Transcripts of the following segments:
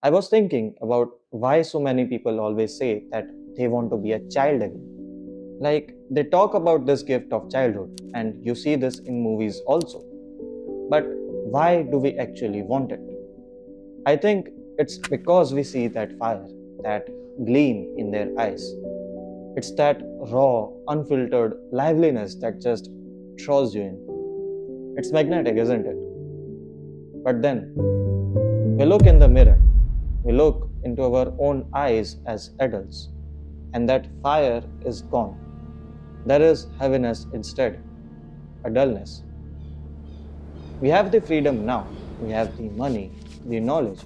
I was thinking about why so many people always say that they want to be a child again. Like, they talk about this gift of childhood, and you see this in movies also. But why do we actually want it? I think it's because we see that fire, that gleam in their eyes. It's that raw, unfiltered liveliness that just draws you in. It's magnetic, isn't it? But then, we look in the mirror, we look into our own eyes as adults, and that fire is gone. There is heaviness instead, a dullness. We have the freedom now, we have the money, the knowledge,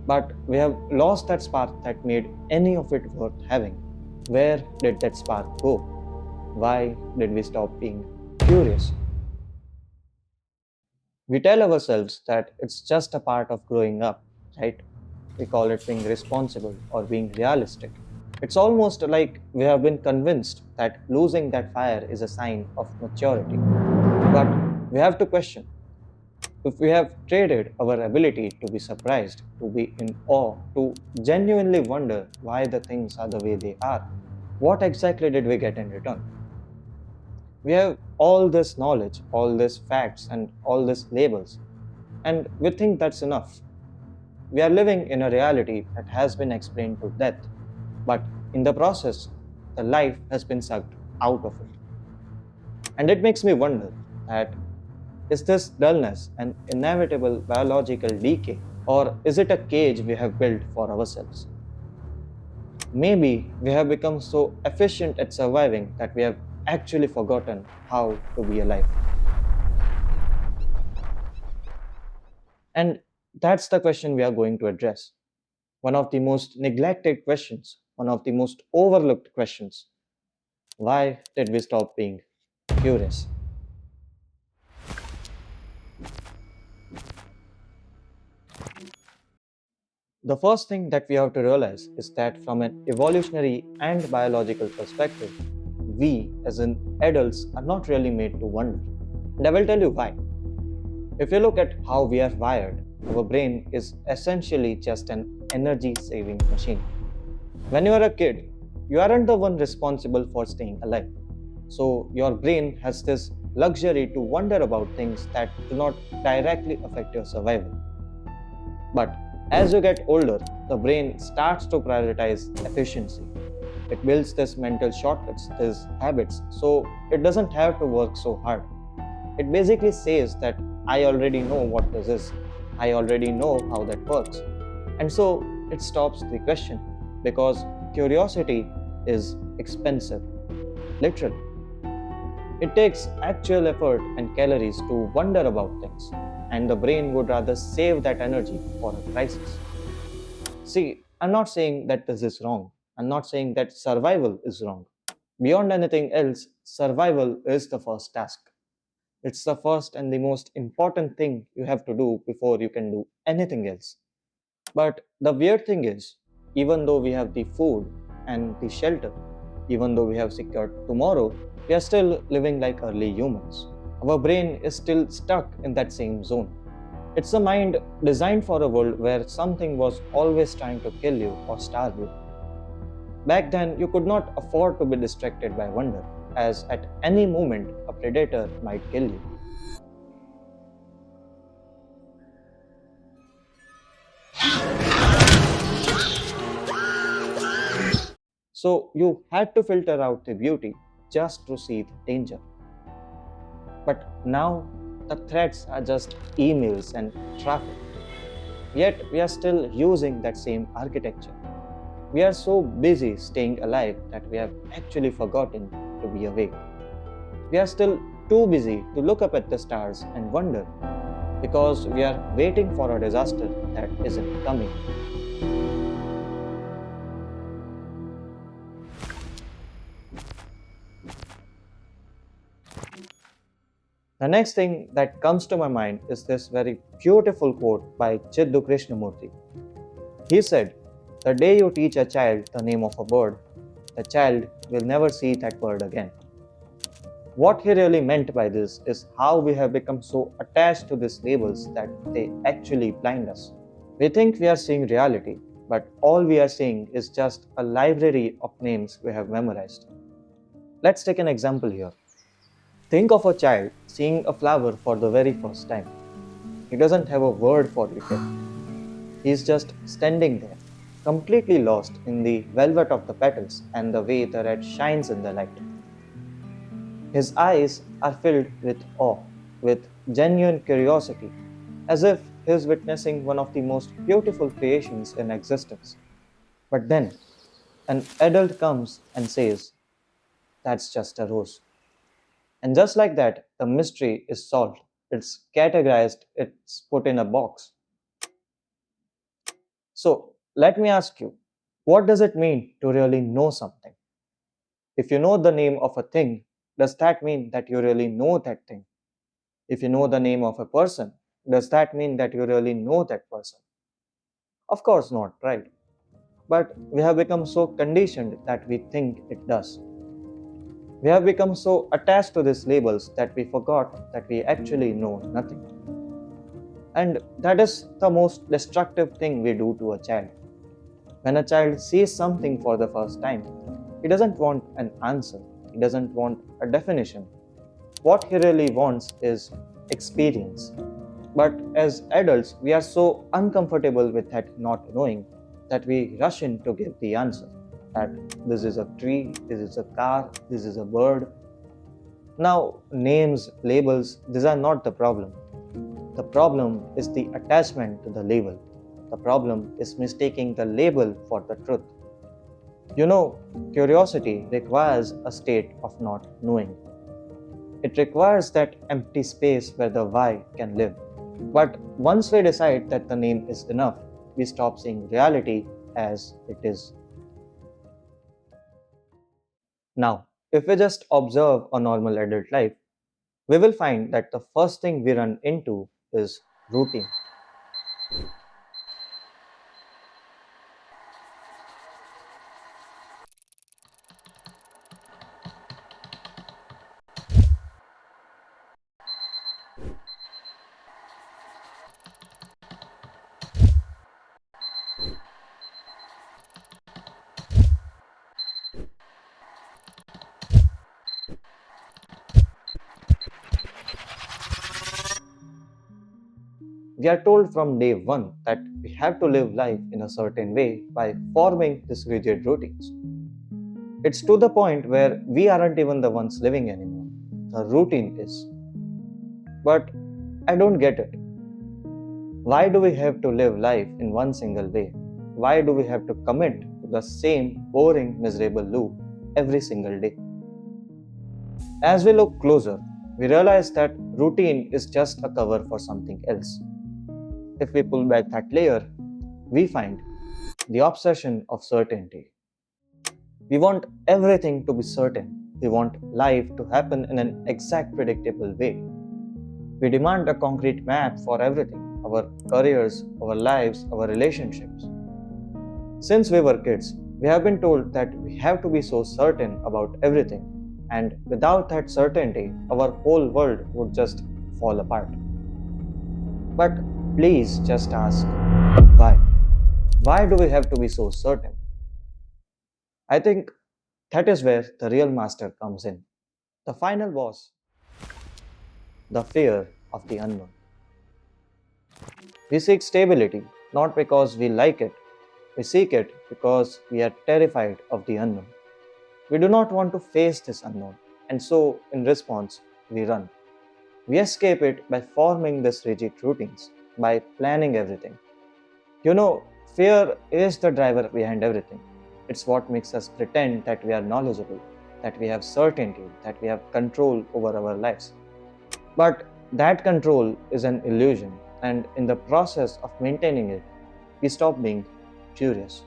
but we have lost that spark that made any of it worth having. Where did that spark go? Why did we stop being curious? We tell ourselves that it's just a part of growing up, right? We call it being responsible or being realistic. It's almost like we have been convinced that losing that fire is a sign of maturity. But we have to question if we have traded our ability to be surprised, to be in awe, to genuinely wonder why the things are the way they are. What exactly did we get in return? We have all this knowledge, all these facts, and all these labels, and we think that's enough. We are living in a reality that has been explained to death, but in the process, the life has been sucked out of it. And it makes me wonder that is this dullness an inevitable biological decay, or is it a cage we have built for ourselves? Maybe we have become so efficient at surviving that we have actually forgotten how to be alive. And that's the question we are going to address. One of the most neglected questions, one of the most overlooked questions. Why did we stop being curious? The first thing that we have to realize is that from an evolutionary and biological perspective, we as in adults are not really made to wonder. And I will tell you why. If you look at how we are wired, our brain is essentially just an energy saving machine. When you are a kid, you aren't the one responsible for staying alive. So your brain has this luxury to wonder about things that do not directly affect your survival. But as you get older, the brain starts to prioritize efficiency. It builds this mental shortcuts, these habits, so it doesn't have to work so hard. It basically says that I already know what this is, I already know how that works. And so it stops the question because curiosity is expensive, literally. It takes actual effort and calories to wonder about things, and the brain would rather save that energy for a crisis. See, I'm not saying that this is wrong. I'm not saying that survival is wrong. Beyond anything else, survival is the first task. It's the first and the most important thing you have to do before you can do anything else. But the weird thing is, even though we have the food and the shelter, even though we have secured tomorrow, we are still living like early humans. Our brain is still stuck in that same zone. It's a mind designed for a world where something was always trying to kill you or starve you. Back then, you could not afford to be distracted by wonder, as at any moment a predator might kill you. So you had to filter out the beauty just to see the danger. But now the threats are just emails and traffic. Yet we are still using that same architecture. We are so busy staying alive that we have actually forgotten to be awake. We are still too busy to look up at the stars and wonder because we are waiting for a disaster that isn't coming. The next thing that comes to my mind is this very beautiful quote by Chiddu Krishnamurti. He said, "The day you teach a child the name of a bird, the child will never see that bird again." What he really meant by this is how we have become so attached to these labels that they actually blind us. We think we are seeing reality, but all we are seeing is just a library of names we have memorized. Let's take an example here. Think of a child seeing a flower for the very first time. He doesn't have a word for it yet. He's just standing there, completely lost in the velvet of the petals and the way the red shines in the light. His eyes are filled with awe, with genuine curiosity, as if he's witnessing one of the most beautiful creations in existence. But then, an adult comes and says, "That's just a rose." And just like that, the mystery is solved. It's categorized, it's put in a box. So, let me ask you, what does it mean to really know something? If you know the name of a thing, does that mean that you really know that thing? If you know the name of a person, does that mean that you really know that person? Of course not, right? But we have become so conditioned that we think it does. We have become so attached to these labels that we forgot that we actually know nothing. And that is the most destructive thing we do to a child. When a child sees something for the first time, he doesn't want an answer, he doesn't want a definition. What he really wants is experience. But as adults, we are so uncomfortable with that not knowing that we rush in to give the answer. That this is a tree, this is a car, this is a bird. Now, names, labels, these are not the problem. The problem is the attachment to the label. The problem is mistaking the label for the truth. You know, curiosity requires a state of not knowing. It requires that empty space where the why can live. But once we decide that the name is enough, we stop seeing reality as it is. Now, if we just observe a normal adult life, we will find that the first thing we run into is routine. We are told from day one that we have to live life in a certain way by forming these rigid routines. It's to the point where we aren't even the ones living anymore. The routine is. But I don't get it. Why do we have to live life in one single way? Why do we have to commit to the same boring, miserable loop every single day? As we look closer, we realize that routine is just a cover for something else. If we pull back that layer, we find the obsession of certainty. We want everything to be certain. We want life to happen in an exact, predictable way. We demand a concrete map for everything: our careers, our lives, our relationships. Since we were kids, we have been told that we have to be so certain about everything, and without that certainty, our whole world would just fall apart. But please just ask why? Why do we have to be so certain? I think that is where the real master comes in. The final boss, the fear of the unknown. We seek stability not because we like it, we seek it because we are terrified of the unknown. We do not want to face this unknown, and so in response, we run. We escape it by forming these rigid routines, by planning everything. You know, fear is the driver behind everything. It's what makes us pretend that we are knowledgeable, that we have certainty, that we have control over our lives. But that control is an illusion, and in the process of maintaining it, we stop being curious.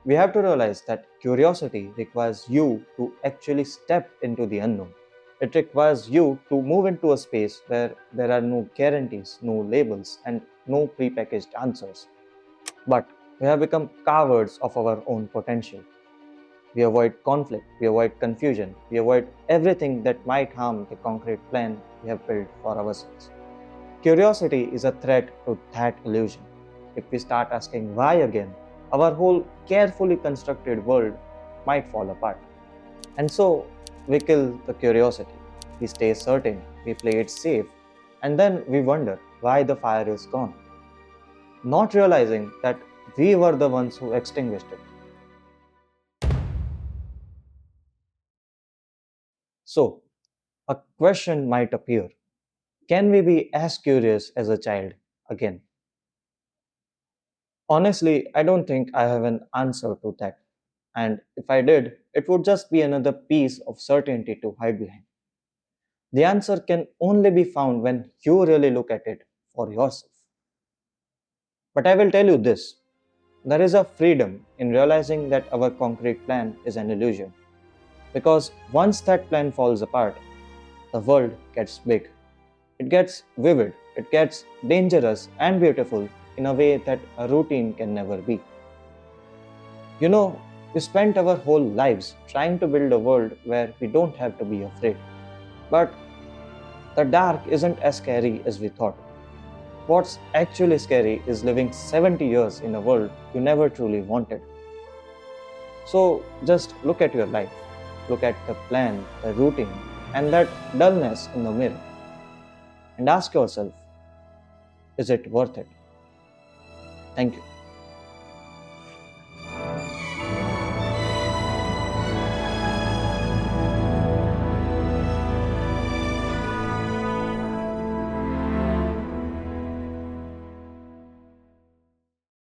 We have to realize that curiosity requires you to actually step into the unknown. It requires you to move into a space where there are no guarantees, no labels, and no prepackaged answers. But we have become cowards of our own potential. We avoid conflict, we avoid confusion, we avoid everything that might harm the concrete plan we have built for ourselves. Curiosity is a threat to that illusion. If we start asking why again, our whole carefully constructed world might fall apart. And so we kill the curiosity. We stay certain, we play it safe, and then we wonder why the fire is gone, not realizing that we were the ones who extinguished it. So, a question might appear: can we be as curious as a child again? Honestly, I don't think I have an answer to that. And if I did, it would just be another piece of certainty to hide behind. The answer can only be found when you really look at it for yourself. But I will tell you this: there is a freedom in realizing that our concrete plan is an illusion. Because once that plan falls apart, the world gets big. It gets vivid, it gets dangerous and beautiful in a way that a routine can never be. You know, we spent our whole lives trying to build a world where we don't have to be afraid. But the dark isn't as scary as we thought. What's actually scary is living 70 years in a world you never truly wanted. So just look at your life, look at the plan, the routine, and that dullness in the mirror, and ask yourself, is it worth it? Thank you.